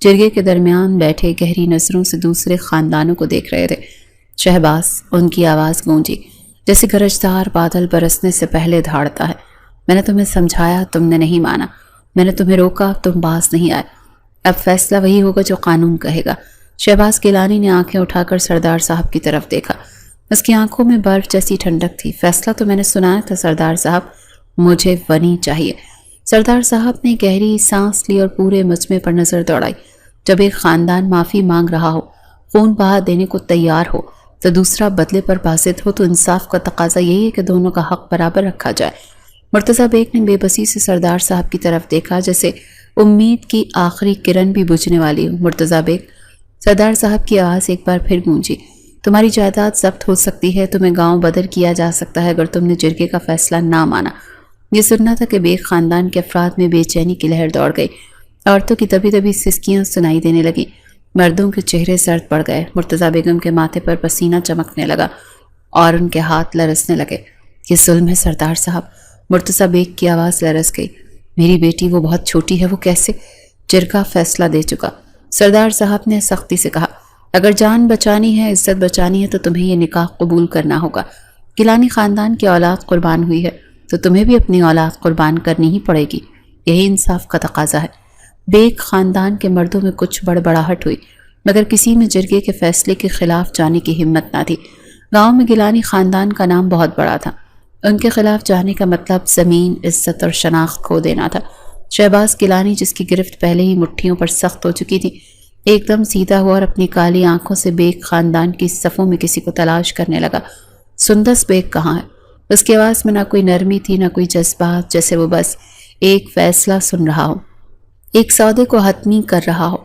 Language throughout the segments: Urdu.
جرگے کے درمیان بیٹھے گہری نظروں سے دوسرے خاندانوں کو دیکھ رہے تھے۔ شہباز، ان کی آواز گونجی جیسے گرجدار بادل برسنے سے پہلے دھاڑتا ہے۔ میں نے تمہیں سمجھایا، تم نے نہیں مانا۔ میں نے تمہیں روکا، تم باز نہیں آئے۔ اب فیصلہ وہی ہوگا جو قانون کہے گا۔ شہباز گیلانی نے آنکھیں اٹھا کر سردار صاحب کی طرف دیکھا۔ اس کی آنکھوں میں برف جیسی ٹھنڈک تھی۔ فیصلہ تو میں نے سنایا تھا سردار صاحب، مجھے ونی چاہیے۔ سردار صاحب نے گہری سانس لی اور پورے مجمع پر نظر دوڑائی۔ جب ایک خاندان معافی مانگ رہا ہو، خون بہا دینے کو تیار ہو، تو دوسرا بدلے پر باسط ہو، تو انصاف کا تقاضا یہی ہے کہ دونوں کا حق برابر رکھا جائے۔ مرتضیٰ بیگ نے بے بسی سے سردار صاحب کی طرف دیکھا، جیسے امید کی آخری کرن بھی بجھنے والی ہو۔ مرتضیٰ بیگ، سردار صاحب کی آواز ایک بار پھر گونجی، تمہاری جائیداد ضبط ہو سکتی ہے، تمہیں گاؤں بدر کیا جا سکتا ہے اگر تم نے جرگے کا فیصلہ نہ مانا۔ یہ سننا تھا کہ بیگ خاندان کے افراد میں بے چینی کی لہر دوڑ گئی۔ عورتوں کی دبی دبی سسکیاں سنائی دینے لگیں، مردوں کے چہرے سرد پڑ گئے۔ مرتضیٰ بیگم کے ماتھے پر پسینہ چمکنے لگا اور ان کے ہاتھ لرزنے لگے۔ یہ ظلم ہے سردار صاحب۔ مرتضیٰ بیگ کی آواز لرز گئی۔ میری بیٹی، وہ بہت چھوٹی ہے، وہ کیسے؟ جرگہ فیصلہ دے چکا۔ سردار صاحب نے سختی سے کہا، اگر جان بچانی ہے، عزت بچانی ہے، تو تمہیں یہ نکاح قبول کرنا ہوگا۔ گیلانی خاندان کی اولاد قربان ہوئی ہے تو تمہیں بھی اپنی اولاد قربان کرنی ہی پڑے گی۔ یہی انصاف کا تقاضا ہے۔ بیگ خاندان کے مردوں میں کچھ بڑبڑاہٹ ہوئی، مگر کسی میں جرگے کے فیصلے کے خلاف جانے کی ہمت نہ تھی۔ گاؤں میں گیلانی خاندان کا نام بہت بڑا تھا۔ ان کے خلاف جانے کا مطلب زمین، عزت اور شناخت کھو دینا تھا۔ شہباز گیلانی، جس کی گرفت پہلے ہی مٹھیوں پر سخت ہو چکی تھی، ایک دم سیدھا ہوا اور اپنی کالی آنکھوں سے بیگ خاندان کی صفوں میں کسی کو تلاش کرنے لگا۔ سندس بیگ کہاں ہے؟ اس کی آواز میں نہ کوئی نرمی تھی، نہ کوئی جذبات، جیسے وہ بس ایک فیصلہ سن رہا ہو، ایک سودے کو حتمی کر رہا ہو۔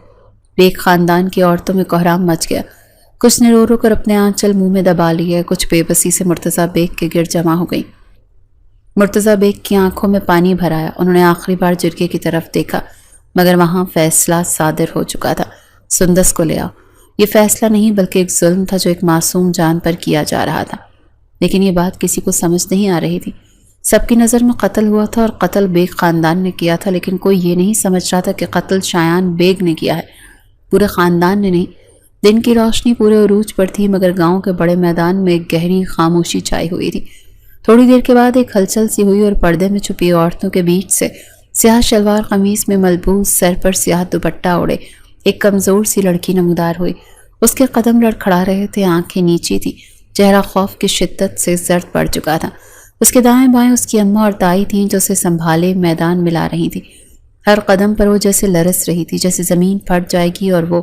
بیگ خاندان کی عورتوں میں کوہرام مچ گیا۔ کچھ نے رو رو کر اپنے آنچل منہ میں دبا لیے، کچھ بے بسی سے مرتضیٰ بیگ کے گرد جمع ہو گئی۔ مرتضیٰ بیگ کی آنکھوں میں پانی بھر آیا۔ انہوں نے آخری بار جرگے کی طرف دیکھا، مگر وہاں فیصلہ صادر ہو چکا تھا۔ سندس کو لے آؤ۔ یہ فیصلہ نہیں بلکہ ایک ظلم تھا جو ایک معصوم جان پر کیا جا رہا تھا۔ لیکن یہ بات کسی کو سمجھ نہیں آ رہی تھی۔ سب کی نظر میں قتل ہوا تھا اور قتل بیگ خاندان نے کیا تھا، لیکن کوئی یہ نہیں سمجھ رہا تھا کہ قتل شایان بیگ نے کیا ہے، پورے خاندان نے نہیں۔ دن کی روشنی پورے عروج پر تھی، مگر گاؤں کے بڑے میدان میں ایک گہری خاموشی چھائی ہوئی تھی۔ تھوڑی دیر کے بعد ایک ہلچل سی ہوئی اور پردے میں چھپی عورتوں کے بیچ سے سیاہ شلوار قمیص میں ملبوس، سر پر سیاہ دوپٹہ اوڑے ایک کمزور سی لڑکی نمودار ہوئی۔ اس کے قدم لڑکھڑا رہے تھے، آنکھیں نیچی تھی، چہرہ خوف کی شدت سے زرد پڑ چکا تھا۔ اس کے دائیں بائیں اس کی اماں اور دائی تھیں جو اسے سنبھالے میدان ملا رہی تھی۔ ہر قدم پر وہ جیسے لرز رہی تھی، جیسے زمین پھٹ جائے گی اور وہ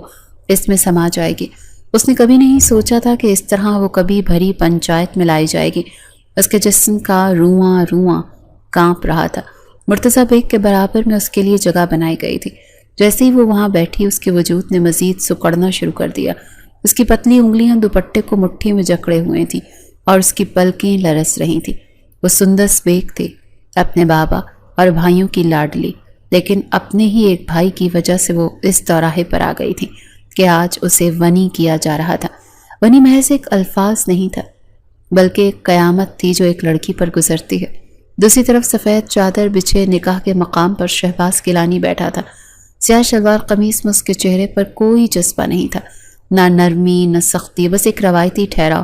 اس میں سما جائے گی۔ اس نے کبھی نہیں سوچا تھا کہ اس طرح وہ کبھی بھری پنچایت میں لائی جائے گی۔ اس کے جسم کا رواں رواں کانپ رہا تھا۔ مرتضیٰ بیگ کے برابر میں اس کے لیے جگہ بنائی گئی تھی۔ جیسے ہی وہ وہاں بیٹھی، اس کے وجود نے مزید سکڑنا شروع کر دیا۔ اس کی پتلی انگلیاں دوپٹے کو مٹھی میں جکڑے ہوئے تھیں اور اس کی پلکیں لرز رہی تھیں۔ وہ سندس بیگ تھی، اپنے بابا اور بھائیوں کی لاڈلی، لیکن اپنے ہی ایک بھائی کی وجہ سے وہ اس دوراہے پر آ گئی تھی کہ آج اسے ونی کیا جا رہا تھا۔ ونی محض ایک الفاظ نہیں تھا، بلکہ ایک قیامت تھی جو ایک لڑکی پر گزرتی ہے۔ دوسری طرف سفید چادر بچھے نکاح کے مقام پر شہباز گیلانی بیٹھا تھا۔ سیاہ شلوار قمیص میں اس کے چہرے پر کوئی جذبہ نہیں تھا، نہ نرمی نہ سختی، بس ایک روایتی ٹھہراؤ،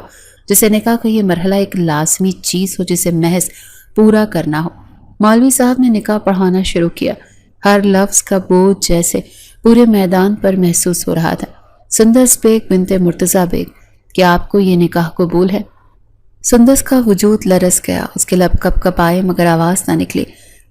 جسے نکاح کا یہ مرحلہ ایک لازمی چیز ہو جسے محض پورا کرنا ہو۔ مولوی صاحب نے نکاح پڑھانا شروع کیا۔ ہر لفظ کا بوجھ جیسے پورے میدان پر محسوس ہو رہا تھا۔ سندس بیگ بنت مرتضیٰ بیگ، کیا آپ کو یہ نکاح قبول ہے؟ سندس کا وجود لرز گیا، اس کے لب کپ کپ آئے مگر آواز نہ نکلی۔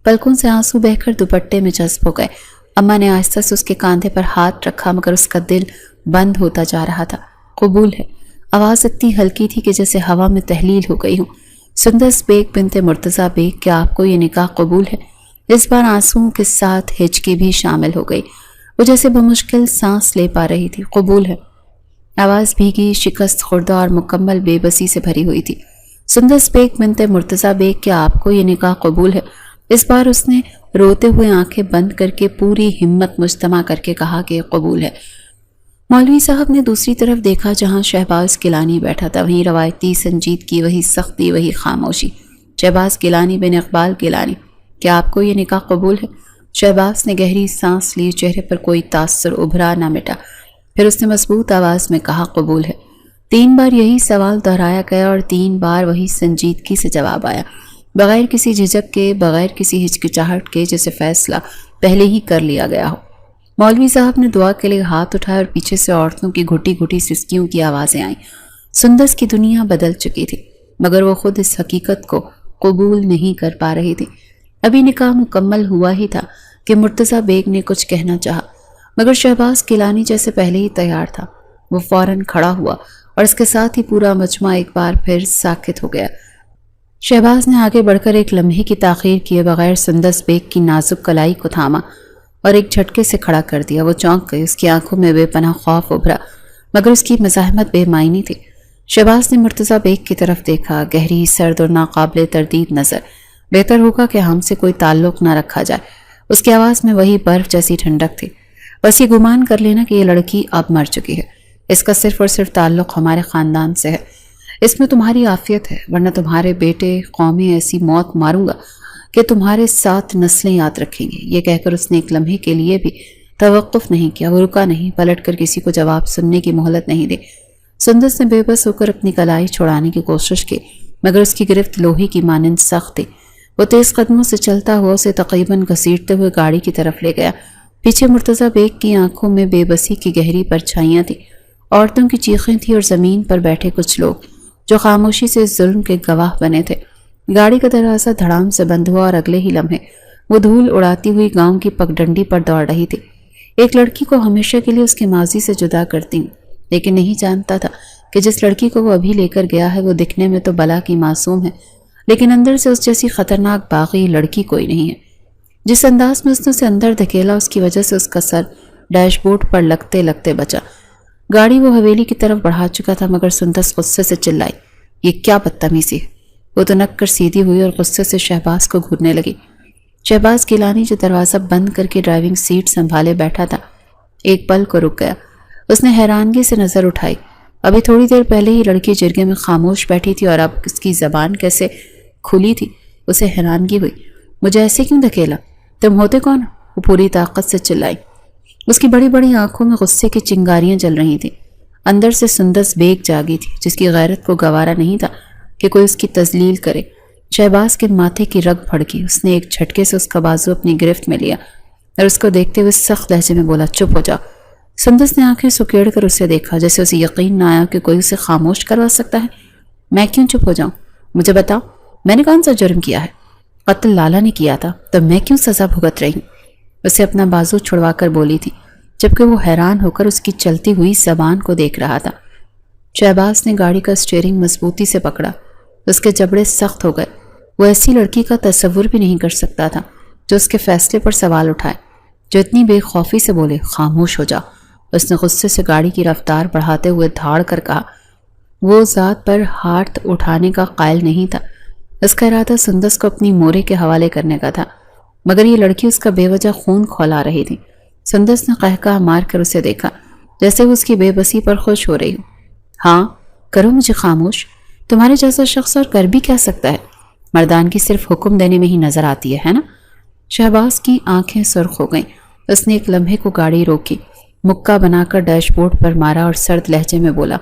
پلکوں سے آنسو بہہ کر دوپٹے میں جذب ہو گئے۔ اماں نے آہستہ سے اس کے کاندھے پر ہاتھ رکھا، مگر اس کا دل بند ہوتا جا رہا تھا۔ قبول ہے۔ آواز اتنی ہلکی تھی کہ جیسے ہوا میں تحلیل ہو گئی ہوں۔ سندس بیگ بنت مرتضیٰ بیگ، کیا آپ کو یہ نکاح قبول ہے؟ اس بار آنسوؤں کے ساتھ ہچکی بھی شامل ہو گئی۔ وہ جیسے بمشکل سانس لے پا رہی تھی۔ قبول ہے۔ آواز بھیگی، شکست خوردہ اور مکمل بے بسی سے بھری ہوئی تھی۔ سندس بیگ بنت مرتضیٰ بیگ، کیا آپ کو یہ نکاح قبول ہے؟ اس بار اس نے روتے ہوئے آنکھیں بند کر کے پوری ہمت مجتمع کر کے کہا کہ قبول ہے۔ مولوی صاحب نے دوسری طرف دیکھا جہاں شہباز گیلانی بیٹھا تھا، وہیں روایتی سنجیدگی، وہی سختی، وہی خاموشی۔ شہباز گیلانی بن اقبال گیلانی، کیا آپ کو یہ نکاح قبول ہے؟ شہباز نے گہری سانس لی، چہرے پر کوئی تاثر ابھرا نہ مٹا۔ پھر اس نے مضبوط آواز میں کہا، قبول ہے۔ 3 بار یہی سوال دہرایا گیا اور 3 بار وہی سنجیدگی سے جواب آیا، بغیر کسی جھجک کے، بغیر کسی ہچکچاہٹ کے، جیسے فیصلہ پہلے ہی کر لیا گیا ہو۔ مولوی صاحب نے دعا کے لیے ہاتھ اٹھایا اور پیچھے سے عورتوں کی گھٹی گھٹی سسکیوں کی آوازیں آئیں۔ سندس کی دنیا بدل چکی تھی، مگر وہ خود اس حقیقت کو قبول نہیں کر پا رہی تھی۔ ابھی نکاح مکمل ہوا ہی تھا کہ مرتضیٰ بیگ نے کچھ کہنا چاہا، مگر شہباز گیلانی جیسے پہلے ہی تیار تھا۔ وہ فوراً کھڑا ہوا اور اس کے ساتھ ہی پورا مجمع ایک بار پھر ساکت ہو گیا۔ شہباز نے آگے بڑھ کر ایک لمحے کی تاخیر کیے بغیر سندس بیگ کی نازک کلائی کو تھاما اور ایک جھٹکے سے کھڑا کر دیا۔ وہ چونک گئی، اس کی آنکھوں میں بے پناہ خوف ابھرا، مگر اس کی مزاحمت بے معنی تھی۔ شہباز نے مرتضیٰ بیگ کی طرف دیکھا، گہری، سرد اور ناقابل تردید نظر۔ بہتر ہوگا کہ ہم سے کوئی تعلق نہ رکھا جائے۔ اس کی آواز میں وہی برف جیسی ٹھنڈک تھی۔ بس یہ گمان کر لینا کہ یہ لڑکی اب مر چکی ہے، اس کا صرف اور صرف تعلق ہمارے خاندان سے ہے۔ اس میں تمہاری عافیت ہے، ورنہ تمہارے بیٹے قومیں ایسی موت ماروں گا کہ تمہارے ساتھ نسلیں یاد رکھیں گے۔ یہ کہہ کر اس نے ایک لمحے کے لیے بھی توقف نہیں کیا۔ وہ رکا نہیں، پلٹ کر کسی کو جواب سننے کی مہلت نہیں دی۔ سندس نے بے بس ہو کر اپنی کلائی چھڑانے کی کوشش کی، مگر اس کی گرفت لوہے کی مانند سخت تھی۔ وہ تیز قدموں سے چلتا ہوا اسے تقریباً گھسیٹتے ہوئے گاڑی کی طرف لے گیا۔ پیچھے مرتضیٰ بیگ کی آنکھوں میں بے بسی کی گہری پرچھائیاں تھیں، عورتوں کی چیخیں تھیں اور زمین پر بیٹھے کچھ لوگ جو خاموشی سے ظلم کے گواہ بنے تھے۔ گاڑی کا دروازہ دھڑام سے بند ہوا اور اگلے ہی لمحے وہ دھول اڑاتی ہوئی گاؤں کی پگڈنڈی پر دوڑ رہی تھی۔ ایک لڑکی کو ہمیشہ کے لیے اس کے ماضی سے جدا کرتی ہوں، لیکن نہیں جانتا تھا کہ جس لڑکی کو وہ ابھی لے کر گیا ہے وہ دکھنے میں تو بلا کی معصوم ہے، لیکن اندر سے اس جیسی خطرناک باغی لڑکی کوئی نہیں ہے۔ جس انداز میں اس نے اسے اندر دھکیلا، اس کی وجہ سے اس کا سر ڈیش بورڈ پر لگتے لگتے بچا۔ گاڑی وہ حویلی کی طرف بڑھا چکا تھا، مگر سندس غصے سے چلائی، یہ کیا بدتمیزی ہے؟ وہ تنک کر سیدھی ہوئی اور غصے سے شہباز کو گھورنے لگی۔ شہباز گیلانی جو دروازہ بند کر کے ڈرائیونگ سیٹ سنبھالے بیٹھا تھا، ایک پل کو رک گیا۔ اس نے حیرانگی سے نظر اٹھائی۔ ابھی تھوڑی دیر پہلے ہی لڑکی جرگے میں خاموش بیٹھی تھی اور اب اس کی زبان کیسے کھلی تھی۔ اسے حیرانگی ہوئی۔ مجھے ایسے کیوں دھکیلا؟ تم ہوتے کون؟ وہ پوری طاقت سے چلائی۔ اس کی بڑی بڑی آنکھوں میں غصے کی چنگاریاں جل رہی تھیں۔ اندر سے سندس بیگ جاگی تھی، جس کی غیرت کو گوارا نہیں تھا کہ کوئی اس کی تذلیل کرے۔ شہباز کے ماتھے کی رگ پھڑکی۔ اس نے ایک جھٹکے سے اس کا بازو اپنی گرفت میں لیا اور اس کو دیکھتے ہوئے سخت لہجے میں بولا، چپ ہو جا۔ سندس نے آنکھیں سکیڑ کر اسے دیکھا، جیسے اسے یقین نہ آیا کہ کوئی اسے خاموش کروا سکتا ہے۔ میں کیوں چپ ہو جاؤں؟ مجھے بتاؤ، میں نے کون سا جرم کیا ہے؟ قتل لالا نے کیا تھا، تو میں کیوں سزا بھگت رہی ہوں؟ اسے اپنا بازو چھڑوا کر بولی تھی، جبکہ وہ حیران ہو کر اس کی چلتی ہوئی زبان کو دیکھ رہا تھا۔ شہباز نے گاڑی کا اسٹیئرنگ مضبوطی سے پکڑا۔ اس کے جبڑے سخت ہو گئے۔ وہ ایسی لڑکی کا تصور بھی نہیں کر سکتا تھا جو اس کے فیصلے پر سوال اٹھائے، جو اتنی بے خوفی سے بولے، خاموش ہو جا۔ اس نے غصے سے گاڑی کی رفتار بڑھاتے ہوئے دھاڑ کر کہا۔ وہ ذات پر ہاتھ اٹھانے کا قائل نہیں تھا۔ اس کا ارادہ سندس کو اپنی مورے کے حوالے کرنے کا تھا، مگر یہ لڑکی اس کا بے وجہ خون کھولا رہی تھی۔ سندس نے قہقہ مار کر اسے دیکھا، جیسے وہ اس کی بے بسی پر خوش ہو رہی ہو۔ ہاں کرو مجھے خاموش، تمہارے جیسا شخص اور کر بھی کیا سکتا ہے؟ مردان کی صرف حکم دینے میں ہی نظر آتی ہے نا؟ شہباز کی آنکھیں سرخ ہو گئیں۔ اس نے ایک لمحے کو گاڑی روکی، مکہ بنا کر ڈیش بورڈ پر مارا اور سرد لہجے میں بولا،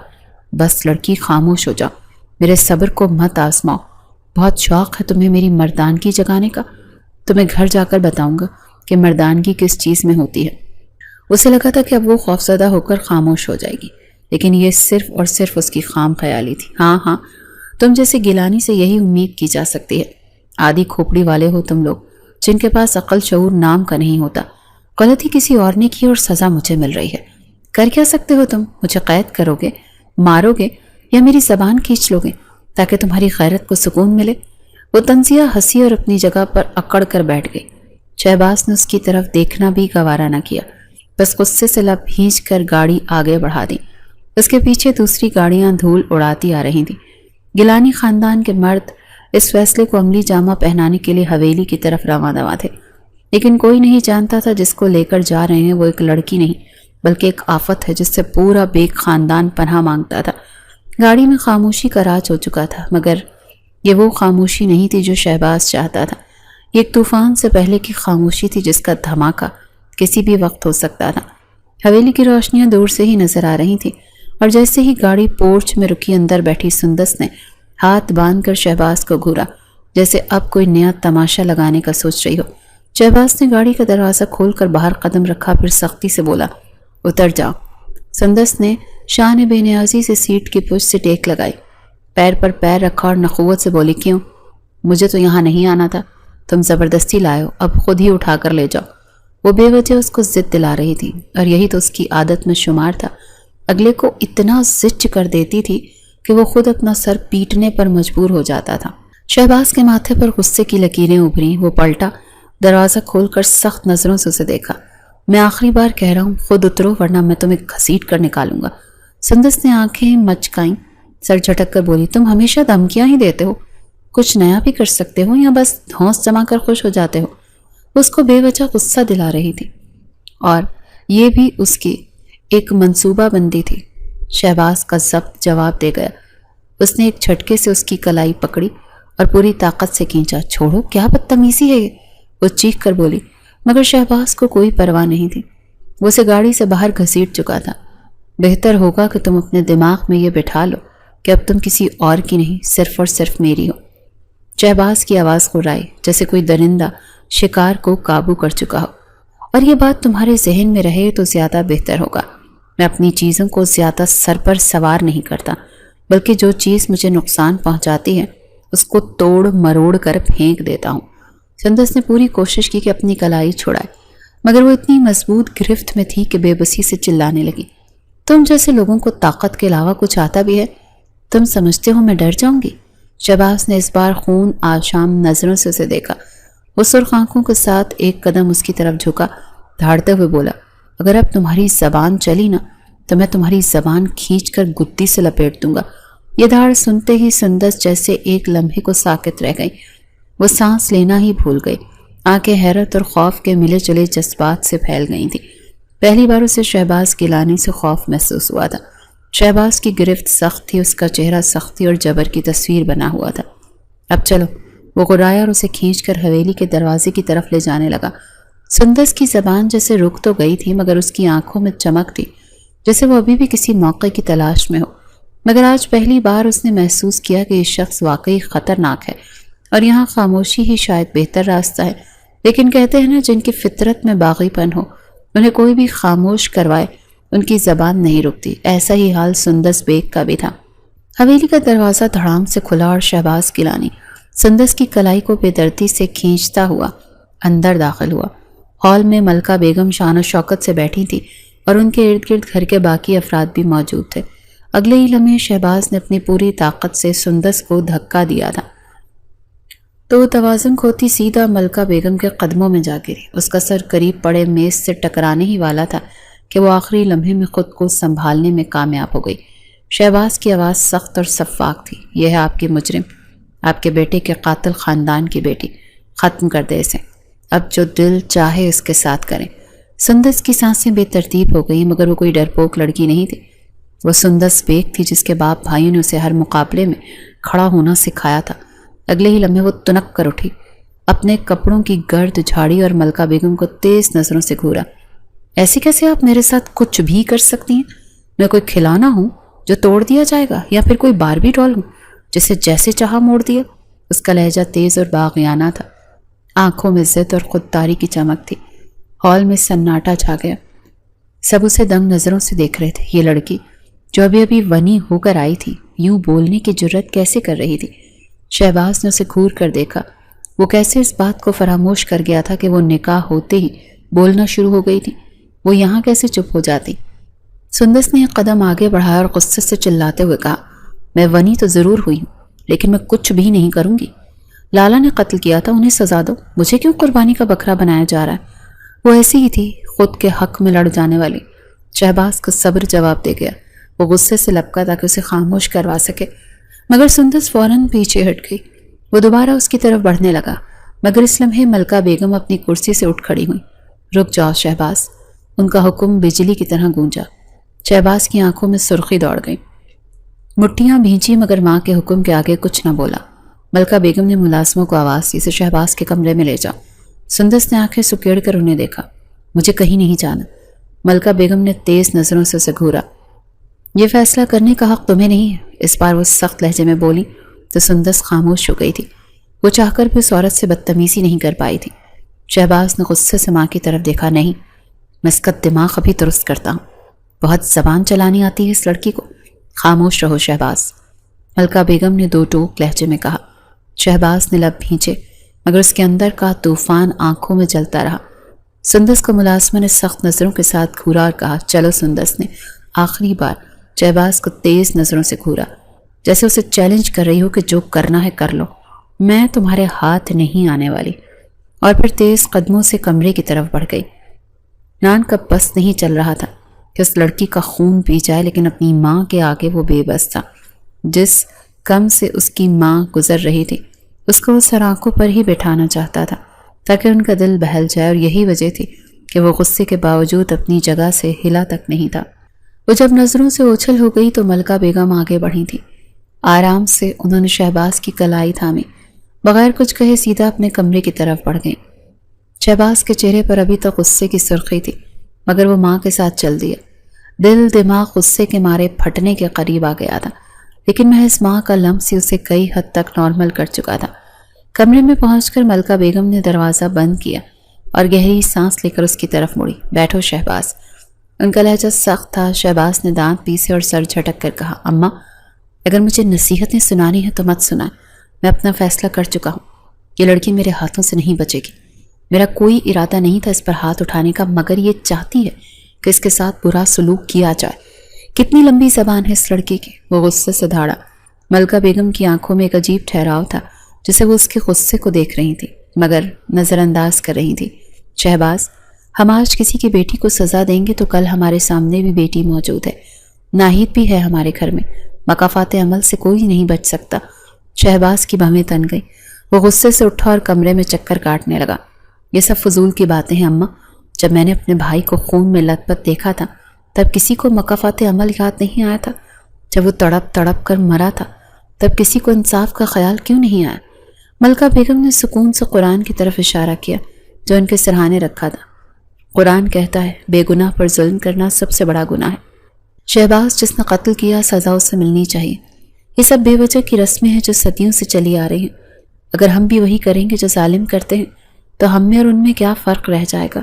بس لڑکی خاموش ہو جا، میرے صبر کو مت آزماؤ۔ بہت شوق ہے تمہیں میری مردانگی جگانے کا؟ تمہیں گھر جا کر بتاؤں گا کہ مردانگی کس چیز میں ہوتی ہے۔ اسے لگا تھا کہ اب وہ خوفزدہ ہو کر خاموش ہو جائے گی، لیکن یہ صرف اور صرف اس کی خام خیالی تھی۔ ہاں تم جیسے گیلانی سے یہی امید کی جا سکتی ہے۔ آدھی کھوپڑی والے ہو تم لوگ، جن کے پاس عقل شعور نام کا نہیں ہوتا۔ غلطی کسی اور نے کی اور سزا مجھے مل رہی ہے۔ کر کیا سکتے ہو تم؟ مجھے قید کرو گے، مارو گے، یا میری زبان کھینچ لو گے تاکہ تمہاری غیرت کو سکون ملے؟ وہ طنزیہ ہنسی اور اپنی جگہ پر اکڑ کر بیٹھ گئی۔ شہباز نے اس کی طرف دیکھنا بھی گوارا نہ کیا، بس غصے سے لب بھینچ کر گاڑی آگے بڑھا دی۔ اس کے پیچھے دوسری گاڑیاں دھول اڑاتی آ رہی تھیں۔ گیلانی خاندان کے مرد اس فیصلے کو عملی جامہ پہنانے کے لیے حویلی کی طرف رواں دواں تھے، لیکن کوئی نہیں جانتا تھا جس کو لے کر جا رہے ہیں وہ ایک لڑکی نہیں بلکہ ایک آفت ہے جس سے پورا بیگ خاندان پناہ مانگتا تھا۔ گاڑی میں خاموشی کا راج ہو چکا تھا، مگر یہ وہ خاموشی نہیں تھی جو شہباز چاہتا تھا۔ یہ ایک طوفان سے پہلے کی خاموشی تھی جس کا دھماکہ کسی بھی وقت ہو سکتا تھا۔ حویلی کی روشنیاں دور سے ہی نظر آ رہی تھیں، اور جیسے ہی گاڑی پورچ میں رکی اندر بیٹھی سندس نے ہاتھ باندھ کر شہباز کو گھورا، جیسے اب کوئی نیا تماشا لگانے کا سوچ رہی ہو۔ شہباز نے گاڑی کا دروازہ کھول کر باہر قدم رکھا، پھر سختی سے بولا، اتر جاؤ۔ سندس نے شان بے نیازی سے سیٹ کی پشت سے ٹیک لگائی، پیر پر پیر رکھا اور نخوت سے بولی، کیوں؟ مجھے تو یہاں نہیں آنا تھا، تم زبردستی لائے ہو، اب خود ہی اٹھا کر لے جاؤ۔ وہ بے وجہ اس کو ضد دلا رہی تھی، اور یہی تو اس کی عادت میں شمار تھا، اگلے کو اتنا زچ کر دیتی تھی کہ وہ خود اپنا سر پیٹنے پر مجبور ہو جاتا تھا۔ شہباز کے ماتھے پر غصے کی لکیریں ابھریں، وہ پلٹا، دروازہ کھول کر سخت نظروں سے اسے دیکھا۔ میں آخری بار کہہ رہا ہوں، خود اترو ورنہ میں تمہیں گھسیٹ کر نکالوں گا۔ سندس نے آنکھیں مچکائیں، سر جھٹک کر بولی، تم ہمیشہ دھمکیاں ہی دیتے ہو، کچھ نیا بھی کر سکتے ہو یا بس دھونس جما کر خوش ہو جاتے ہو؟ اس کو بے وجہ غصہ دلا رہی تھی، اور یہ بھی اس کی ایک منصوبہ بندی تھی۔ شہباز کا ضبط جواب دے گیا۔ اس نے ایک جھٹکے سے اس کی کلائی پکڑی اور پوری طاقت سے کھینچا۔ چھوڑو، کیا بدتمیزی ہے یہ؟ وہ چیخ کر بولی، مگر شہباز کو کوئی پرواہ نہیں تھی۔ وہ اسے گاڑی سے باہر گھسیٹ چکا تھا۔ بہتر ہوگا کہ تم اپنے دماغ میں یہ بٹھا لو کہ اب تم کسی اور کی نہیں، صرف اور صرف میری ہو۔ شہباز کی آواز غرائی، جیسے کوئی درندہ شکار کو قابو کر چکا ہو۔ اور یہ بات تمہارے ذہن میں رہے تو زیادہ بہتر ہوگا۔ میں اپنی چیزوں کو زیادہ سر پر سوار نہیں کرتا، بلکہ جو چیز مجھے نقصان پہنچاتی ہے اس کو توڑ مروڑ کر پھینک دیتا ہوں۔ سندس نے پوری کوشش کی کہ اپنی کلائی چھڑائے، مگر وہ اتنی مضبوط گرفت میں تھی کہ بے بسی سے چلانے لگی، تم جیسے لوگوں کو طاقت کے علاوہ کچھ آتا بھی ہے؟ تم سمجھتے ہو میں ڈر جاؤں گی؟ شہباز نے اس بار خون آشام نظروں سے اسے دیکھا۔ وہ سرخ آنکھوں کے ساتھ ایک قدم اس کی طرف جھکا، دھاڑتے ہوئے بولا، اگر اب تمہاری زبان چلی نا تو میں تمہاری زبان کھینچ کر گدی سے لپیٹ دوں گا۔ یہ دھاڑ سنتے ہی سندس جیسے ایک لمحے کو ساکت رہ گئی۔ وہ سانس لینا ہی بھول گئی، آنکھیں حیرت اور خوف کے ملے جلے جذبات سے پھیل گئی تھیں۔ پہلی بار اسے شہباز کی لانی سے خوف محسوس ہوا تھا۔ شہباز کی گرفت سخت تھی، اس کا چہرہ سختی اور جبر کی تصویر بنا ہوا تھا۔ اب چلو، وہ غرایا اور اسے کھینچ کر حویلی کے دروازے کی طرف لے جانے لگا۔ سندس کی زبان جیسے رک تو گئی تھی، مگر اس کی آنکھوں میں چمک تھی، جیسے وہ ابھی بھی کسی موقع کی تلاش میں ہو۔ مگر آج پہلی بار اس نے محسوس کیا کہ یہ شخص واقعی خطرناک ہے، اور یہاں خاموشی ہی شاید بہتر راستہ ہے۔ لیکن کہتے ہیں نا، جن کی فطرت میں باغی پن ہو، انہیں کوئی بھی خاموش کروائے ان کی زبان نہیں رکتی۔ ایسا ہی حال سندس بیگ کا بھی تھا۔ حویلی کا دروازہ دھڑام سے کھلا اور شہباز گیلانی سندس کی کلائی کو بے دردی سے کھینچتا ہوا اندر داخل ہوا۔ ہال میں ملکہ بیگم شان و شوکت سے بیٹھی تھی، اور ان کے ارد گرد گھر کے باقی افراد بھی موجود تھے۔ اگلے ہی لمحے شہباز نے اپنی پوری طاقت سے سندس کو دھکا دیا تھا، تو وہ توازن کھوتی سیدھا ملکہ بیگم کے قدموں میں جا گری۔ اس کا سر قریب پڑے میز سے ٹکرانے ہی والا تھا کہ وہ آخری لمحے میں خود کو سنبھالنے میں کامیاب ہو گئی۔ شہباز کی آواز سخت اور شفاف تھی، یہ ہے آپ کی مجرم، آپ کے بیٹے کے قاتل خاندان کی بیٹی، ختم کر دے اسے، اب جو دل چاہے اس کے ساتھ کریں۔ سندس کی سانسیں بے ترتیب ہو گئی، مگر وہ کوئی ڈرپوک لڑکی نہیں تھی۔ وہ سندس بیگ تھی جس کے باپ بھائیوں نے اسے ہر مقابلے میں کھڑا ہونا سکھایا تھا۔ اگلے ہی لمحے وہ تنک کر اٹھی، اپنے کپڑوں کی گرد جھاڑی اور ملکہ بیگم کو تیز نظروں سے گھورا۔ ایسے کیسے آپ میرے ساتھ کچھ بھی کر سکتی ہیں؟ میں کوئی کھلونا ہوں جو توڑ دیا جائے گا، یا پھر کوئی باربی ڈال ہوں جسے جیسے چاہا موڑ دیا؟ اس کا لہجہ تیز اور باغیانہ تھا، آنکھوں میں ضد اور خودداری کی چمک تھی۔ ہال میں سناٹا چھا گیا، سب اسے دنگ نظروں سے دیکھ رہے تھے۔ یہ لڑکی جو ابھی ابھی ونی ہو کر آئی تھی، یوں بولنے کی جرت کیسے کر رہی تھی؟ شہباز نے اسے گھور کر دیکھا، وہ کیسے اس بات کو فراموش کر گیا تھا کہ وہ نکاح ہوتے ہی بولنا شروع ہو گئی تھی، وہ یہاں کیسے چپ ہو جاتی؟ سندس نے ایک قدم آگے بڑھایا اور غصے سے چلاتے ہوئے کہا، میں ونی تو ضرور ہوئی ہوں، لیکن میں کچھ بھی نہیں کروں گی۔ لالا نے قتل کیا تھا، انہیں سزا دو، مجھے کیوں قربانی کا بکرا بنایا جا رہا ہے؟ وہ ایسی ہی تھی، خود کے حق میں لڑ جانے والی۔ شہباز کا صبر جواب دے گیا، وہ غصے سے لپکا تاکہ اسے خاموش کروا سکے، مگر سندس فوراً پیچھے ہٹ گئی۔ وہ دوبارہ اس کی طرف بڑھنے لگا، مگر اس لمحے ملکہ بیگم اپنی کرسی سے اٹھ کھڑی ہوئی۔ رک جاؤ شہباز، ان کا حکم بجلی کی طرح گونجا۔ شہباز کی آنکھوں میں سرخی دوڑ گئی، مٹھیاں بھینچی، مگر ماں کے حکم کے آگے کچھ نہ بولا۔ ملکہ بیگم نے ملازموں کو آواز دی، اسے شہباز کے کمرے میں لے جاؤ۔ سندس نے آنکھیں سکیڑ کر انہیں دیکھا۔ مجھے کہیں نہیں جانا۔ ملکہ بیگم نے تیز نظروں سے اسے گھورا۔ یہ فیصلہ کرنے کا حق تمہیں نہیں ہے، اس بار وہ سخت لہجے میں بولی تو سندس خاموش ہو گئی تھی۔ وہ چاہ کر بھی اس عورت سے بدتمیزی نہیں کر پائی تھی۔ شہباز نے غصے سے ماں کی طرف دیکھا۔ نہیں، میں اس کا دماغ ابھی درست کرتا ہوں۔ بہت زبان چلانی آتی ہے اس لڑکی کو۔ خاموش رہو شہباز، ملکہ بیگم نے دو ٹوک لہجے میں کہا۔ شہباز نے لب بھینچے مگر اس کے اندر کا طوفان آنکھوں میں جلتا رہا۔ سندس کو ملازمہ نے سخت نظروں کے ساتھ گھورا اور کہا، چلو۔ سندس نے آخری بار شہباز کو تیز نظروں سے گھورا، جیسے اسے چیلنج کر رہی ہو کہ جو کرنا ہے کر لو، میں تمہارے ہاتھ نہیں آنے والی، اور پھر تیز قدموں سے کمرے کی طرف بڑھ گئی۔ نان کا بس نہیں چل رہا تھا کہ اس لڑکی کا خون پی جائے، لیکن اپنی ماں کے آگے وہ بے بس تھا۔ جس کم سے اس کی ماں گزر رہی تھی اس کو وہ سر آنکھوں پر ہی بٹھانا چاہتا تھا تاکہ ان کا دل بہل جائے، اور یہی وجہ تھی کہ وہ غصے کے باوجود اپنی جگہ سے ہلا تک نہیں تھا۔ وہ جب نظروں سے اوچھل ہو گئی تو ملکہ بیگم آگے بڑھی تھی۔ آرام سے انہوں نے شہباز کی کلائی تھامی، بغیر کچھ کہے سیدھا اپنے کمرے کی طرف بڑھ گئیں۔ شہباز کے چہرے پر ابھی تک غصے کی سرخی تھی، مگر وہ ماں کے ساتھ چل دیا۔ دل دماغ غصے کے مارے پھٹنے کے قریب آ گیا تھا، لیکن محض ماں کا لمس ہی اسے کئی حد تک نارمل کر چکا تھا۔ کمرے میں پہنچ کر ملکہ بیگم نے دروازہ بند کیا اور گہری سانس لے کر اس کی طرف مڑی۔ بیٹھو شہباز۔ ان کا لہجہ سخت تھا۔ شہباز نے دانت پیسے اور سر جھٹک کر کہا، اماں اگر مجھے نصیحتیں سنانی ہیں تو مت سنائیں، میں اپنا فیصلہ کر چکا ہوں۔ یہ لڑکی میرے ہاتھوں سے نہیں بچے گی۔ میرا کوئی ارادہ نہیں تھا اس پر ہاتھ اٹھانے کا، مگر یہ چاہتی ہے کہ اس کے ساتھ برا سلوک کیا جائے۔ کتنی لمبی زبان ہے اس لڑکی کی۔ وہ غصے سے دھاڑا۔ ملکہ بیگم کی آنکھوں میں ایک عجیب ٹھہراؤ تھا، جسے وہ اس کے غصے کو دیکھ رہی تھی مگر نظر انداز کر رہی تھی۔ شہباز، ہم آج کسی کی بیٹی کو سزا دیں گے تو کل ہمارے سامنے بھی بیٹی موجود ہے، ناہید بھی ہے ہمارے گھر میں، مکافات عمل سے کوئی نہیں بچ سکتا۔ شہباز کی بھویں تن گئی۔ وہ غصے سے اٹھا اور کمرے میں چکر کاٹنے لگا۔ یہ سب فضول کی باتیں ہیں اماں۔ جب میں نے اپنے بھائی کو خون میں لت پت دیکھا تھا تب کسی کو مکافات عمل یاد نہیں آیا تھا؟ جب وہ تڑپ تڑپ کر مرا تھا تب کسی کو انصاف کا خیال کیوں نہیں آیا؟ ملکہ بیگم نے سکون سے قرآن کی طرف اشارہ کیا جو ان کے سرہانے رکھا تھا۔ قرآن کہتا ہے بے گناہ پر ظلم کرنا سب سے بڑا گناہ ہے۔ شہباز جس نے قتل کیا سزا اسے ملنی چاہیے۔ یہ سب بے وجہ کی رسمیں ہیں جو صدیوں سے چلی آ رہی ہیں۔ اگر ہم بھی وہی کریں گے جو ظالم کرتے ہیں تو ہم میں اور ان میں کیا فرق رہ جائے گا؟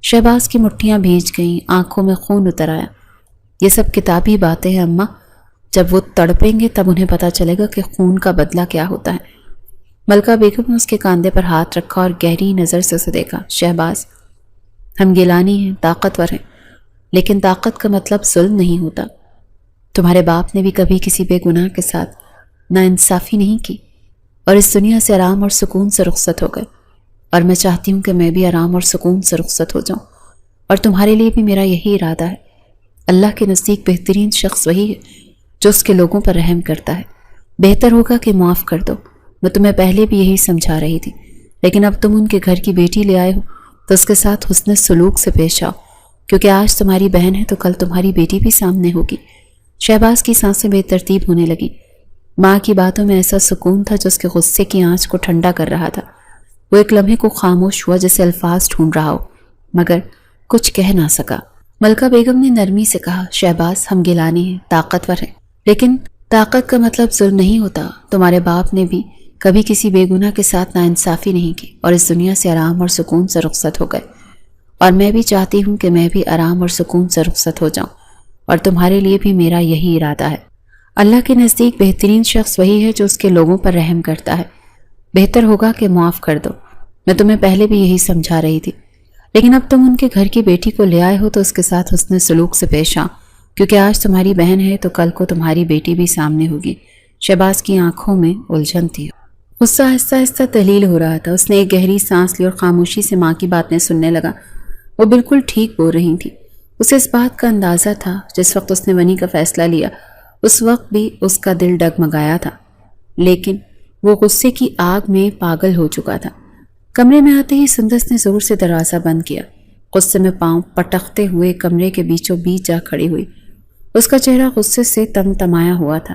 شہباز کی مٹھیاں بھیج گئیں، آنکھوں میں خون اتر آیا۔ یہ سب کتابی باتیں ہیں اماں، جب وہ تڑپیں گے تب انہیں پتہ چلے گا کہ خون کا بدلہ کیا ہوتا ہے۔ ملکہ بیگم نے اس کے کاندھے پر ہاتھ رکھا اور گہری نظر سے اسے دیکھا۔ شہباز، ہم گیلانی ہیں، طاقتور ہیں، لیکن طاقت کا مطلب ظلم نہیں ہوتا۔ تمہارے باپ نے بھی کبھی کسی بے گناہ کے ساتھ ناانصافی نہیں کی اور اس دنیا سے آرام اور سکون سے رخصت ہو گئے، اور میں چاہتی ہوں کہ میں بھی آرام اور سکون سے رخصت ہو جاؤں، اور تمہارے لیے بھی میرا یہی ارادہ ہے۔ اللہ کے نزدیک بہترین شخص وہی ہے جو اس کے لوگوں پر رحم کرتا ہے۔ بہتر ہوگا کہ معاف کر دو۔ میں تمہیں پہلے بھی یہی سمجھا رہی تھی، لیکن اب تم ان کے گھر کی بیٹی لے آئے ہو تو اس کے ساتھ حسن سلوک سے پیش آؤ، کیونکہ آج تمہاری بہن ہے تو کل تمہاری بیٹی بھی سامنے ہوگی۔ شہباز کی سانسیں بے ترتیب ہونے لگی۔ ماں کی باتوں میں ایسا سکون تھا جو اس کے غصے کی آنچ کو ٹھنڈا کر رہا تھا۔ وہ ایک لمحے کو خاموش ہوا جیسے الفاظ ڈھونڈ رہا ہو، مگر کچھ کہہ نہ سکا۔ ملکہ بیگم نے نرمی سے کہا، شہباز، ہم گیلانی ہیں، طاقتور ہیں، لیکن طاقت کا مطلب ظلم نہیں ہوتا۔ تمہارے باپ نے بھی کبھی کسی بے گناہ کے ساتھ ناانصافی نہیں کی اور اس دنیا سے آرام اور سکون سے رخصت ہو گئے، اور میں بھی چاہتی ہوں کہ میں بھی آرام اور سکون سے رخصت ہو جاؤں، اور تمہارے لیے بھی میرا یہی ارادہ ہے۔ اللہ کے نزدیک بہترین شخص وہی ہے جو اس کے لوگوں پر رحم کرتا ہے۔ بہتر ہوگا کہ معاف کر دو۔ میں تمہیں پہلے بھی یہی سمجھا رہی تھی، لیکن اب تم ان کے گھر کی بیٹی کو لے آئے ہو تو اس کے ساتھ حسن سلوک سے پیش آؤ، کیونکہ آج تمہاری بہن ہے تو کل کو تمہاری بیٹی بھی سامنے ہوگی۔ شہباز کی آنکھوں میں الجھن تھی، غصہ آہستہ آہستہ تحلیل ہو رہا تھا۔ اس نے ایک گہری سانس لی اور خاموشی سے ماں کی باتیں سننے لگا۔ وہ بالکل ٹھیک بول رہی تھی۔ اسے اس بات کا اندازہ تھا جس وقت اس نے ونی کا فیصلہ لیا اس وقت بھی اس کا دل ڈگمگایا تھا، لیکن وہ غصے کی آگ میں پاگل ہو چکا تھا۔ کمرے میں آتے ہی سندس نے زور سے دروازہ بند کیا۔ غصے میں پاؤں پٹکتے ہوئے کمرے کے بیچوں بیچ جا کھڑی ہوئی۔ اس کا چہرہ غصے سے تم تمایا ہوا تھا۔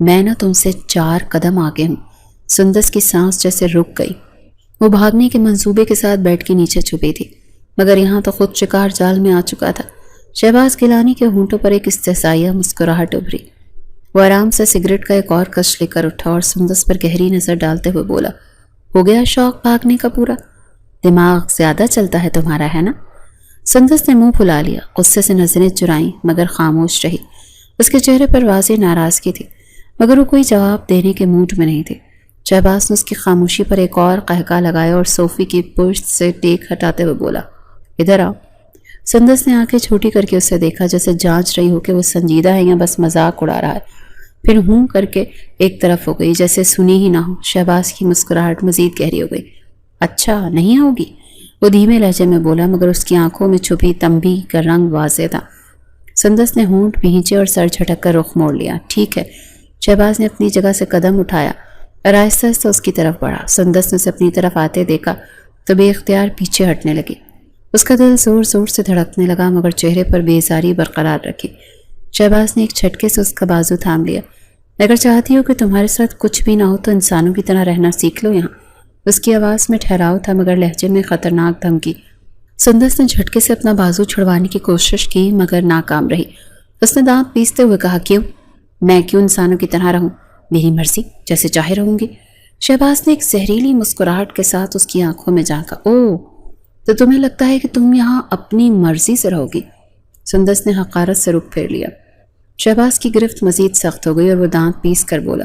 میں نہ تم سے 4 قدم آگے ہوں۔ سندس کی سانس جیسے رک گئی۔ وہ بھاگنے کے منصوبے کے ساتھ بیڈ کے نیچے چھپی تھی، مگر یہاں تو خود شکار جال میں آ چکا تھا۔ شہباز گیلانی کے ہونٹوں پر ایک استحصائیہ مسکراہٹ ابھری۔ وہ آرام سے سگریٹ کا ایک اور کش لے کر اٹھا اور سندس پر گہری نظر ڈالتے ہوئے بولا، ہو گیا شوق بھاگنے کا پورا؟ دماغ زیادہ چلتا ہے تمہارا، ہے نا؟ سندس نے منہ پھلا لیا، غصے سے نظریں چرائیں مگر خاموش رہی۔ اس کے چہرے پر واضح ناراضگی تھی، مگر وہ کوئی جواب دینے کے موڈ میں نہیں تھی۔ شہباز نے اس کی خاموشی پر ایک اور قہقہ لگایا اور صوفی کی پشت سے ٹیک ہٹاتے ہوئے بولا، ادھر آؤ۔ سندس نے آنکھیں چھوٹی کر کے اسے دیکھا، جیسے جانچ رہی ہو کہ وہ سنجیدہ ہے یا بس مذاق اڑا رہا ہے۔ پھر ہوں کر کے ایک طرف ہو گئی، جیسے سنی ہی نہ ہو۔ شہباز کی مسکراہٹ مزید گہری ہو گئی۔ اچھا نہیں آؤ گی؟ وہ دھیمے لہجے میں بولا، مگر اس کی آنکھوں میں چھپی تنبیہ کا رنگ واضح تھا۔ سندس نے ہونٹ بھینچے اور سر جھٹک کر رخ موڑ لیا۔ ٹھیک ہے۔ شہباز نے اپنی جگہ سے قدم اٹھایا اور آہستہ آہستہ اس کی طرف بڑھا۔ سندس نے اسے اپنی طرف آتے دیکھا تو بے اختیار پیچھے ہٹنے لگی۔ اس کا دل زور زور سے دھڑکنے لگا، مگر چہرے پر بیزاری برقرار رکھی۔ شہباز نے ایک جھٹکے سے اس کا بازو تھام لیا۔ اگر چاہتی ہو کہ تمہارے ساتھ کچھ بھی نہ ہو تو انسانوں کی طرح رہنا سیکھ لو یہاں۔ اس کی آواز میں ٹھہراؤ تھا، مگر لہجے میں خطرناک دھمکی۔ سندس نے جھٹکے سے اپنا بازو چھڑوانے کی کوشش کی، مگر ناکام رہی۔ اس نے دانت پیستے ہوئے کہا، کیوں؟ میں کیوں انسانوں کی طرح رہوں؟ میری مرضی، جیسے چاہے رہوں گی۔ شہباز نے ایک زہریلی مسکراہٹ کے ساتھ اس کی آنکھوں میں جھانکا۔ اوہ، تو تمہیں لگتا ہے کہ تم یہاں اپنی مرضی سے رہو گی؟ سندس نے حقارت سے رخ پھیر لیا۔ شہباز کی گرفت مزید سخت ہو گئی اور وہ دانت پیس کر بولا،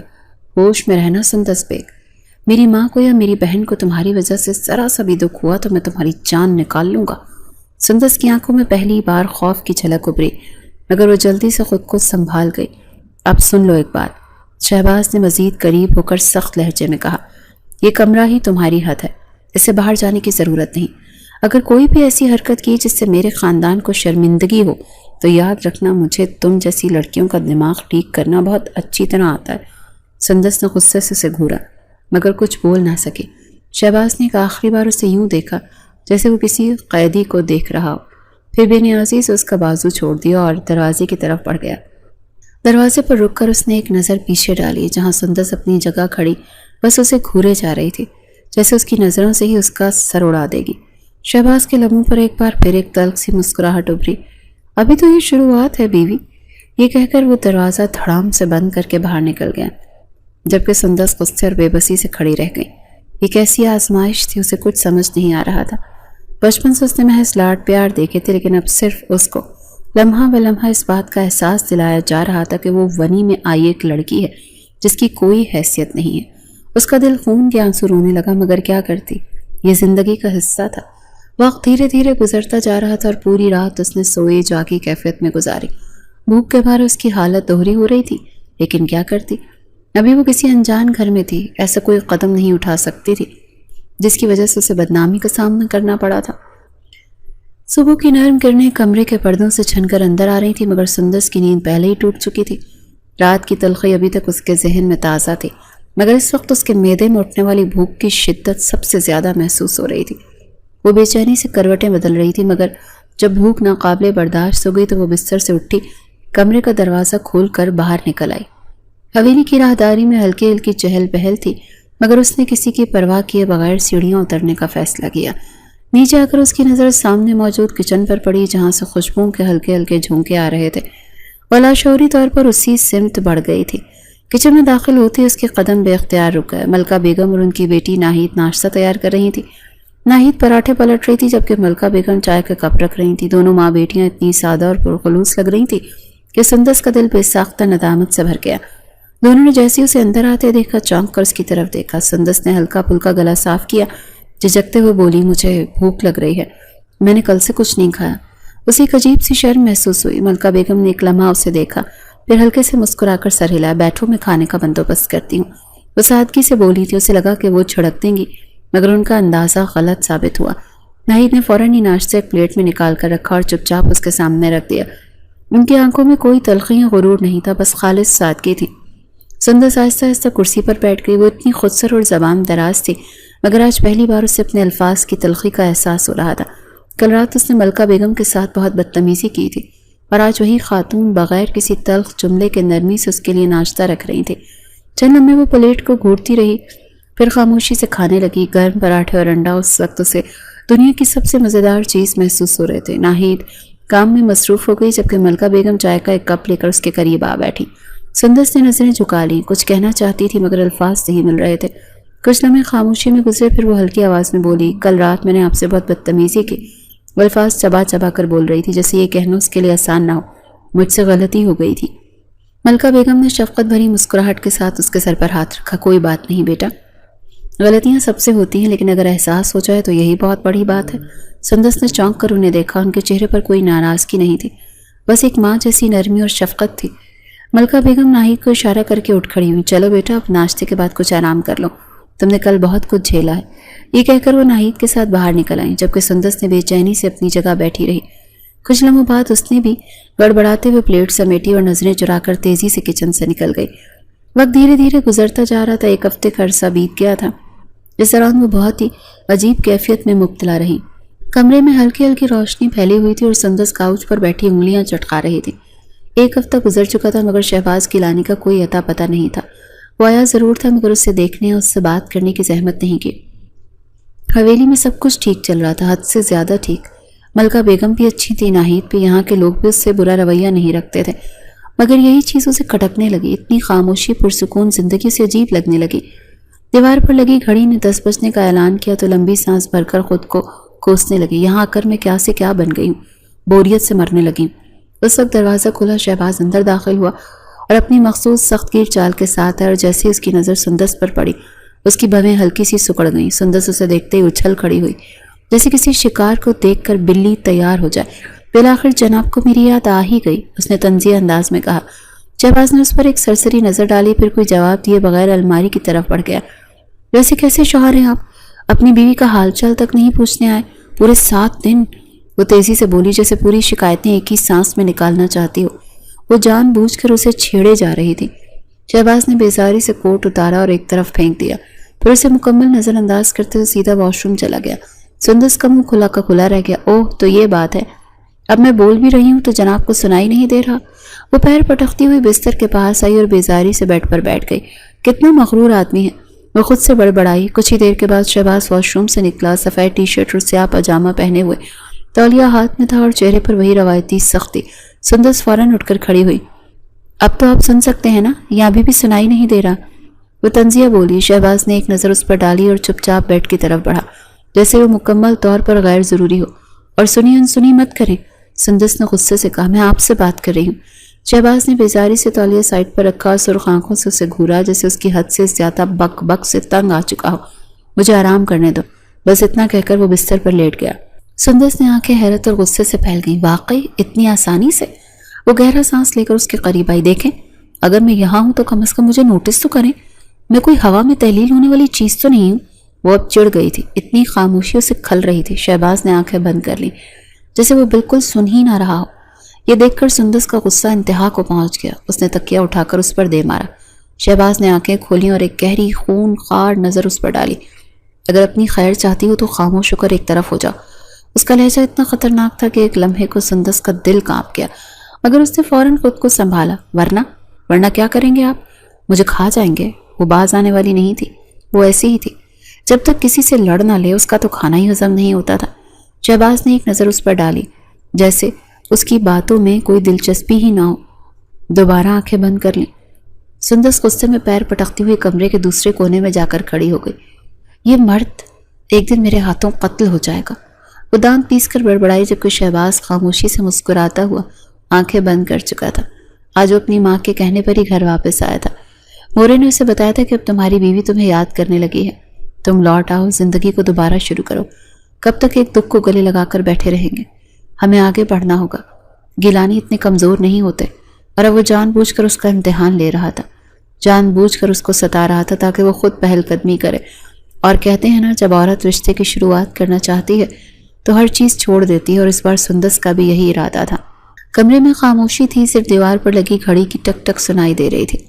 ہوش میں رہنا سندس بیگ۔ میری ماں کو یا میری بہن کو تمہاری وجہ سے ذرا سا بھی دکھ ہوا تو میں تمہاری جان نکال لوں گا۔ سندس کی آنکھوں میں پہلی بار خوف کی جھلک ابھری، مگر وہ جلدی سے خود کو سنبھال گئی۔ اب سن لو ایک بات، شہباز نے مزید قریب ہو کر سخت لہجے میں کہا، یہ کمرہ ہی تمہاری حد ہے، اس سے باہر جانے کی ضرورت نہیں۔ اگر کوئی بھی ایسی حرکت کی جس سے میرے خاندان کو شرمندگی ہو تو یاد رکھنا مجھے تم جیسی لڑکیوں کا دماغ ٹھیک کرنا بہت اچھی طرح آتا ہے۔ سندس نے غصے سے اسے گھورا، مگر کچھ بول نہ سکی۔ شہباز نے ایک آخری بار اسے یوں دیکھا جیسے وہ کسی قیدی کو دیکھ رہا ہو، پھر بے نیازی سے اس کا بازو چھوڑ دیا اور دروازے کی طرف بڑھ گیا۔ دروازے پر رک کر اس نے ایک نظر پیچھے ڈالی، جہاں سندس اپنی جگہ کھڑی بس اسے گھورے جا رہی تھی، جیسے اس کی نظروں سے ہی اس کا سر اڑا دے گی۔ شہباز کے لبوں پر ایک بار پھر ایک تلخ سی مسکراہٹ ابھری۔ ابھی تو یہ شروعات ہے بیوی، یہ کہہ کر وہ دروازہ دھڑام سے بند کر کے باہر نکل گیا، جبکہ سندس غصے اور بے بسی سے کھڑی رہ گئی۔ یہ کیسی آزمائش تھی، اسے کچھ سمجھ نہیں آ رہا تھا۔ بچپن سے اس نے محض لاڈ پیار دیکھے تھے، لیکن اب صرف اس کو لمحہ بہ لمحہ اس بات کا احساس دلایا جا رہا تھا کہ وہ ونی میں آئی ایک لڑکی ہے جس کی کوئی حیثیت نہیں ہے۔ اس کا دل خون کے آنسو رونے لگا، مگر کیا کرتی، یہ زندگی کا حصہ تھا۔ وقت دھیرے دھیرے گزرتا جا رہا تھا اور پوری رات اس نے سوئی جاگی کیفیت میں گزاری۔ بھوک کے مارے اس کی حالت دوہری ہو رہی تھی، لیکن کیا کرتی، ابھی وہ کسی انجان گھر میں تھی، ایسا کوئی قدم نہیں اٹھا سکتی تھی جس کی وجہ سے اسے بدنامی کا سامنا کرنا پڑا تھا۔ صبح کی نرم کرنیں کمرے کے پردوں سے چھن کر اندر آ رہی تھی، مگر سندس کی نیند پہلے ہی ٹوٹ چکی تھی۔ رات کی تلخی ابھی تک اس کے ذہن میں تازہ تھی، مگر اس وقت اس کے معدے میں اٹھنے والی بھوک کی شدت سب سے زیادہ محسوس ہو رہی تھی۔ وہ بے چینی سے کروٹیں بدل رہی تھی، مگر جب بھوک ناقابل برداشت ہو گئی تو وہ بستر سے اٹھی، کمرے کا دروازہ کھول کر باہر نکل آئی۔ حویلی کی راہداری میں ہلکی ہلکی چہل پہل تھی، مگر اس نے کسی کی پرواہ کیے بغیر سیڑھیاں اترنے کا فیصلہ کیا۔ نیچے آ کر اس کی نظر سامنے موجود کچن پر پڑی، جہاں سے خوشبوؤں کے ہلکے ہلکے جھونکے آ رہے تھے۔ وہ لاشعوری طور پر اسی سمت بڑھ گئی تھی۔ کچن میں داخل ہوتے اس کے قدم بے اختیار رک گئے۔ ملکہ بیگم اور ان کی بیٹی ناہید ناشتہ تیار کر رہی تھی۔ ناہید پراٹھے پلٹ رہی تھی، جبکہ ملکہ بیگم چائے کا کپ رکھ رہی تھی۔ دونوں ماں بیٹیاں اتنی سادہ اور پرخلوص لگ رہی تھی کہ سندس کا دل بے ساختہ ندامت سے بھر گیا۔ دونوں نے جیسے اسے اندر آتے دیکھا چونک کر اس کی طرف دیکھا۔ سندس نے ہلکا پھلکا گلا صاف کیا، جھجکتے ہوئے بولی، مجھے بھوک لگ رہی ہے، میں نے کل سے کچھ نہیں کھایا۔ اسے ایک عجیب سی شرم محسوس ہوئی۔ ملکہ بیگم نے ایک لمحہ اسے دیکھا، پھر ہلکے سے مسکرا کر سر ہلایا۔ بیٹھو، میں کھانے کا بندوبست کرتی ہوں، وہ سادگی سے بولی تھی۔ اسے لگا کہ وہ چھڑک دیں گی، مگر ان کا اندازہ غلط ثابت ہوا۔ ناہید نے فوراً ہی ناشتہ ایک پلیٹ میں نکال کر رکھا اور چپ چاپ اس کے سامنے رکھ دیا۔ ان کی آنکھوں میں کوئی تلخی یا غرور نہیں تھا، بس خالص سادگی تھی۔ سندس آہستہ آہستہ کرسی پر بیٹھ گئی۔ وہ اتنی خودسر اور زبان دراز تھی، مگر آج پہلی بار اسے اپنے الفاظ کی تلخی کا احساس ہو رہا تھا۔ کل رات اس نے ملکہ بیگم کے ساتھ بہت بدتمیزی کی تھی، اور آج وہی خاتون بغیر کسی تلخ جملے کے نرمی سے اس کے لیے ناشتہ رکھ رہی تھی۔ چند لمحے وہ پلیٹ کو گھورتی رہی، پھر خاموشی سے کھانے لگی۔ گرم پراٹھے اور انڈا اس وقت اسے دنیا کی سب سے مزیدار چیز محسوس ہو رہے تھے۔ ناہید کام میں مصروف ہو گئی، جبکہ ملکہ بیگم چائے کا ایک کپ لے کر اس کے قریب آ بیٹھی۔ سندس نے نظریں جھکا لیں، کچھ کہنا چاہتی تھی مگر الفاظ نہیں مل رہے تھے۔ کچھ لمحے خاموشی میں گزرے، پھر وہ ہلکی آواز میں بولی، کل رات میں نے آپ سے بہت بدتمیزی کی۔ وہ الفاظ چبا چبا کر بول رہی تھی، جیسے یہ کہنا اس کے لیے آسان نہ ہو۔ مجھ سے غلطی ہو گئی تھی۔ ملکہ بیگم نے شفقت بھری مسکراہٹ کے ساتھ اس کے سر پر ہاتھ رکھا۔ کوئی بات نہیں بیٹا، غلطیاں سب سے ہوتی ہیں، لیکن اگر احساس ہو جائے تو یہی بہت بڑی بات ہے۔ سندس نے چونک کر انہیں دیکھا، ان کے چہرے پر کوئی ناراضگی نہیں تھی، بس ایک ماں جیسی نرمی اور شفقت تھی۔ ملکہ بیگم ناہید کو اشارہ کر کے اٹھ کھڑی ہوئی۔ چلو بیٹا، اب ناشتے کے بعد کچھ آرام کر لو، تم نے کل بہت کچھ جھیلا ہے۔ یہ کہہ کر وہ ناہید کے ساتھ باہر نکل آئیں، جبکہ سندس نے بے چینی سے اپنی جگہ بیٹھی رہی۔ کچھ لمحوں بعد اس نے بھی گڑبڑاتے ہوئے پلیٹ سمیٹی اور نظریں چرا کر تیزی سے کچن سے نکل گئی۔ وقت دھیرے دھیرے گزرتا جا رہا تھا، ایک ہفتے کا عرصہ بیت گیا تھا۔ اس دوران وہ بہت ہی عجیب کیفیت میں مبتلا رہی۔ کمرے میں ہلکی ہلکی روشنی پھیلی ہوئی تھی اور سندس کاؤچ پر بیٹھی انگلیاں چٹکا رہی تھی۔ ایک ہفتہ گزر چکا تھا مگر شہباز کی لانے کا کوئی اتا پتہ نہیں تھا۔ وہ آیا ضرور تھا مگر اسے دیکھنے اور اس سے بات کرنے کی زحمت نہیں کی۔ حویلی میں سب کچھ ٹھیک چل رہا تھا، حد سے زیادہ ٹھیک۔ ملکہ بیگم بھی اچھی تھی، ناہید بھی، یہاں کے لوگ بھی اس سے برا رویہ نہیں رکھتے تھے، مگر یہی چیز اسے کھٹکنے لگی۔ اتنی خاموشی پرسکون زندگی سے عجیب لگنے لگی۔ دیوار پر لگی گھڑی نے 10 بجنے کا اعلان کیا تو لمبی سانس بھر کر خود کو کوسنے لگی۔ یہاں آ کر میں کیا سے کیا بن گئی ہوں، بوریت سے مرنے لگی۔ اس وقت دروازہ کھلا، شہباز اندر داخل ہوا اور اپنی مخصوص سخت گیر چال کے ساتھ ہے، اور جیسے اس کی نظر سندس پر پڑی اس کی بھویں ہلکی سی سکڑ گئیں۔ سندس اسے دیکھتے ہی اچھل کھڑی ہوئی، جیسے کسی شکار کو دیکھ کر بلی تیار ہو جائے۔ بالآخر جناب کو میری یاد آ ہی گئی، اس نے طنزیہ انداز میں کہا۔ شہباز نے اس پر ایک سرسری نظر ڈالی، پھر کوئی جواب دیے بغیر الماری کی طرف بڑھ گیا۔ ویسے کیسے شوہر ہیں آپ؟ اپنی بیوی کا حال چال تک نہیں پوچھنے آئے؟ پورے 7 دن؟ وہ تیزی سے بولی، جیسے پوری شکایتیں ایک ہی سانس میں نکالنا چاہتی ہو۔ وہ جان بوجھ کر اسے چھیڑے جا رہی تھی۔ شہباز نے بیزاری سے کوٹ اتارا اور ایک طرف پھینک دیا، پھر اسے مکمل نظر انداز کرتے ہوئے سیدھا واش روم چلا گیا۔ سندس کا منہ کھلا کا کھلا رہ گیا۔ اوہ، تو یہ بات ہے، اب میں بول بھی رہی ہوں تو جناب کو سنائی نہیں دے رہا۔ وہ پیر پٹکتی ہوئی بستر کے پاس آئی اور بیزاری سے بیڈ پر بیٹھ گئی۔ کتنا مغرور آدمی ہے، وہ خود سے بڑبڑائی۔ کچھ ہی دیر کے بعد شہباز واش روم سے نکلا، سفید ٹی شرٹ اور سیاہ پاجامہ پہنے ہوئے، تولیہ ہاتھ میں تھا اور چہرے پر وہی روایتی سختی۔ سندس فوراً اٹھ کر کھڑی ہوئی۔ اب تو آپ سن سکتے ہیں نا، یا ابھی بھی سنائی نہیں دے رہا؟ وہ طنزیہ بولی۔ شہباز نے ایک نظر اس پر ڈالی اور چپ چاپ بیڈ کی طرف بڑھا، جیسے وہ مکمل طور پر غیر ضروری ہو۔ اور سنی انسنی مت کریں، سندس نے غصے سے کہا، میں آپ سے بات کر رہی ہوں۔ شہباز نے بیزاری سے تولیہ سائڈ پر رکھا اور سرخ آنکھوں سے اسے گھورا، جیسے اس کی حد سے زیادہ بک بک سے تنگ آ چکا ہو۔ مجھے آرام کرنے دو، بس اتنا کہہ کر وہ بستر پر لیٹ گیا۔ سندس نے آنکھیں حیرت اور غصے سے پھیل گئیں۔ واقعی اتنی آسانی سے؟ وہ گہرا سانس لے کر اس کے قریب آئی۔ دیکھیں، اگر میں یہاں ہوں تو کم از کم مجھے نوٹس تو کریں، میں کوئی ہوا میں تحلیل ہونے والی چیز تو نہیں ہوں۔ وہ اب چڑ گئی تھی، اتنی خاموشی اسے کھل رہی تھی۔ شہباز نے آنکھیں بند کر لیں، جیسے وہ بالکل سن ہی نہ رہا ہو۔ یہ دیکھ کر سندس کا غصہ انتہا کو پہنچ گیا۔ اس نے تکیہ اٹھا کر اس پر دے مارا۔ شہباز نے آنکھیں کھولیں اور ایک گہری خون خوار نظر اس پر ڈالی۔ اگر اپنی خیر چاہتی ہو تو خاموش ہو کر ایک طرف ہو جا۔ اس کا لہجہ اتنا خطرناک تھا کہ ایک لمحے کو سندس کا دل کانپ گیا، مگر اس نے فوراً خود کو سنبھالا۔ ورنہ کیا کریں گے آپ؟ مجھے کھا جائیں گے۔ وہ باز آنے والی نہیں تھی، وہ ایسی ہی تھی، جب تک کسی سے لڑ نہ لے اس کا تو کھانا ہی ہضم نہیں ہوتا تھا۔ شہباز نے ایک نظر اس پر ڈالی، جیسے اس کی باتوں میں کوئی دلچسپی ہی نہ ہو۔ دوبارہ آنکھیں بند کر لیں۔ سندس غصے میں پیر پٹکتی ہوئی کمرے کے دوسرے کونے میں جا کر کھڑی ہو گئی۔ یہ مرد ایک دن میرے ہاتھوں قتل ہو جائے گا۔ وہ دانت پیس کر بڑبڑائی، جبکہ شہباز خاموشی سے مسکراتا ہوا آنکھیں بند کر چکا تھا۔ آج وہ اپنی ماں کے کہنے پر ہی گھر واپس آیا تھا۔ مورے نے اسے بتایا تھا کہ اب تمہاری بیوی تمہیں یاد کرنے لگی ہے، تم لوٹ آؤ، زندگی کو دوبارہ شروع کرو۔ کب تک ایک دکھ کو گلے لگا کر بیٹھے رہیں گے؟ ہمیں آگے بڑھنا ہوگا۔ گیلانی اتنے کمزور نہیں ہوتے، اور اب وہ جان بوجھ کر اس کا امتحان لے رہا تھا، جان بوجھ کر اس کو ستا رہا تھا تاکہ وہ خود پہل قدمی کرے۔ اور کہتے ہیں نا، جب عورت رشتے کی شروعات کرنا چاہتی ہے تو ہر چیز چھوڑ دیتی ہے، اور اس بار سندس کا بھی یہی ارادہ تھا۔ کمرے میں خاموشی تھی، صرف دیوار پر لگی گھڑی کی ٹک ٹک سنائی دے رہی تھی۔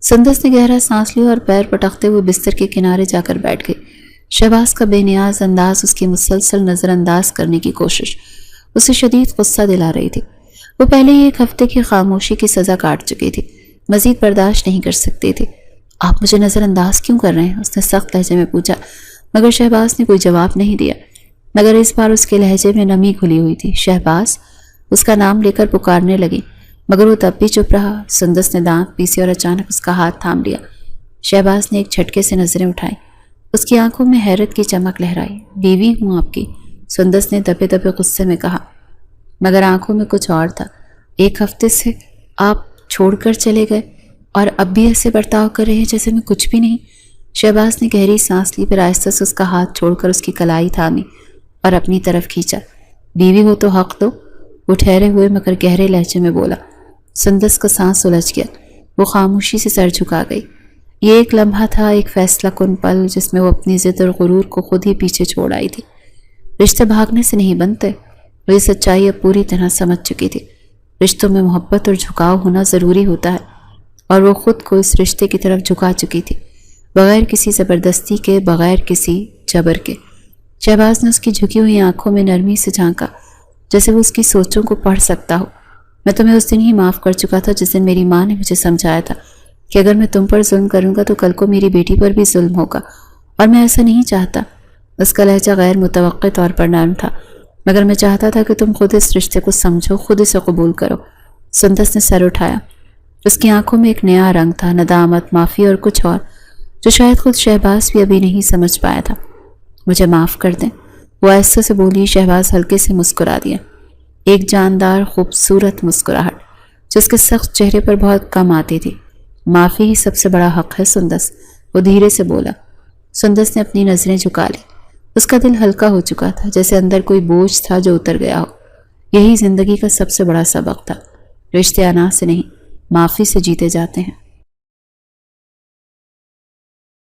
سندس نے گہرا سانس لیا اور پیر پٹکتے ہوئے بستر کے کنارے جا کر بیٹھ گئی۔ شہباز کا بے نیاز انداز، اس کی مسلسل نظر انداز کرنے کی کوشش اسے شدید غصہ دلا رہی تھی۔ وہ پہلے ہی 1 ہفتے کی خاموشی کی سزا کاٹ چکی تھی، مزید برداشت نہیں کر سکتی تھی۔ آپ مجھے نظر انداز کیوں کر رہے ہیں؟ اس نے سخت لہجے میں پوچھا، مگر شہباز نے کوئی جواب نہیں دیا، مگر اس بار اس کے لہجے میں نمی گھلی ہوئی تھی۔ شہباز اس کا نام لے کر پکارنے لگی، مگر وہ تب بھی چپ رہا۔ سندس نے دانت پیسے اور اچانک اس کا ہاتھ تھام لیا۔ شہباز نے ایک جھٹکے سے نظریں اٹھائیں، اس کی آنکھوں میں حیرت کی چمک لہرائی۔ بیوی ہوں آپ کی، سندس نے دبے دبے غصے میں کہا، مگر آنکھوں میں کچھ اور تھا۔ 1 ہفتے سے آپ چھوڑ کر چلے گئے اور اب بھی ایسے برتاؤ کر رہے ہیں جیسے میں کچھ بھی نہیں۔ شہباز نے گہری سانس لی، پھر آہستہ سے اس کا ہاتھ چھوڑ کر اس کی کلائی تھامی اور اپنی طرف کھینچا۔ بیوی ہو تو حق دو، وہ ٹھہرے ہوئے مگر گہرے لہجے میں بولا۔ سندس کا سانس الجھ گیا، وہ خاموشی سے سر جھکا گئی۔ یہ ایک لمحہ تھا، ایک فیصلہ کن پل جس میں وہ اپنی ضد اور غرور کو خود ہی پیچھے چھوڑ آئی تھی۔ رشتے بھاگنے سے نہیں بنتے، وہ یہ سچائی اب پوری طرح سمجھ چکی تھی۔ رشتوں میں محبت اور جھکاؤ ہونا ضروری ہوتا ہے، اور وہ خود کو اس رشتے کی طرف جھکا چکی تھی، بغیر کسی زبردستی کے، بغیر کسی جبر کے۔ شہباز نے اس کی جھکی ہوئی آنکھوں میں نرمی سے جھانکا، جیسے وہ اس کی سوچوں کو پڑھ سکتا ہو۔ میں تمہیں اس دن ہی معاف کر چکا تھا جس دن میری ماں نے مجھے سمجھایا تھا کہ اگر میں تم پر ظلم کروں گا تو کل کو میری بیٹی پر بھی ظلم ہوگا، اور میں ایسا نہیں چاہتا۔ اس کا لہجہ غیر متوقع طور پر نرم تھا، مگر میں چاہتا تھا کہ تم خود اس رشتے کو سمجھو، خود اسے قبول کرو۔ سندس نے سر اٹھایا، اس کی آنکھوں میں ایک نیا رنگ تھا، ندامت، معافی اور کچھ اور جو شاید خود شہباز بھی ابھی نہیں سمجھ پایا تھا۔ مجھے معاف کر دیں، وہ آہستہ سے بولی۔ شہباز ہلکے سے مسکرا دیا، ایک جاندار خوبصورت مسکراہٹ جس کے سخت چہرے پر بہت کم آتی تھی۔ معافی ہی سب سے بڑا حق ہے سندس، وہ دھیرے سے بولا۔ سندس نے اپنی نظریں جھکا لی، اس کا دل ہلکا ہو چکا تھا، جیسے اندر کوئی بوجھ تھا جو اتر گیا ہو۔ یہی زندگی کا سب سے بڑا سبق تھا، رشتے انا سے نہیں، معافی سے جیتے جاتے ہیں۔